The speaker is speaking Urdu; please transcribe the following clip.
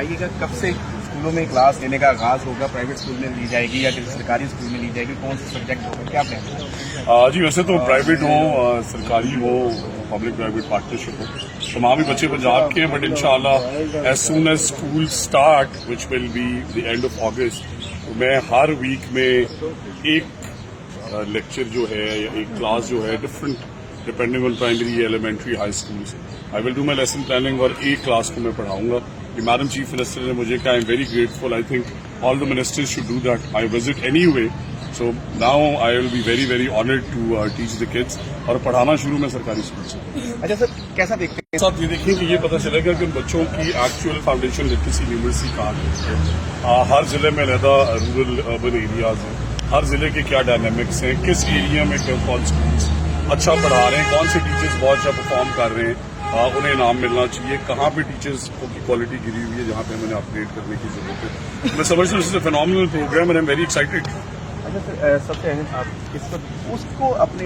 آئیے گا کب سے اسکولوں میں کلاس لینے کا آغاز ہوگا؟ پرائیویٹ اسکول میں لی جائے گی یا کسی سرکاری اسکول میں لی جائے گی؟ کون سے سبجیکٹ ہوگا؟ کیا پلان ہے؟ جی ویسے تو پرائیویٹ ہو سرکاری ہو پبلک پرائیویٹ پارٹنرشپ ہو تمام ہی بچے پنجاب کے ہیں بٹ انشاءاللہ as soon as school start which will be the end of August میں ہر ویک میں ایک لیکچر جو ہے یا ایک کلاس جو ہے different depending on primary elementary high schools I will do my lesson planning اور ایک کلاس کو میں پڑھاؤں گا. کہ میڈم چیف منسٹر نے مجھے کہا I am very grateful I think all the ministers should do that I visit anyway so now I will be very very honoured to teach the kids اور پڑھانا شروع میں سرکاری اسکول سے. اچھا سر کیسا دیکھتے ہیں ساتھ یہ دیکھیں کہ یہ پتہ چلے گا کہ ان بچوں کی ایکچوئل فاؤنڈیشن لٹریسی نیومرسی کہاں ہے. ہر ضلع میں علیحدہ رورل اربن ایریاز ہیں, ہر ضلع کے کیا ڈائنامکس ہیں, کس ایریا میں کون اسکولس اچھا پڑھا رہے ہیں, کون سے ٹیچرز بہت اچھا پرفارم کر رہے ہیں, انہیں انعام ملنا چاہیے, کہاں پہ ٹیچرز کی کوالٹی گری ہوئی ہے جہاں پہ ہمیں اپڈیٹ کرنے کی ضرورت ہے. میں سمجھتا ہوں phenomenal program and I am very excited. اچھا سر سب سے اہم آپ اس کو اپنے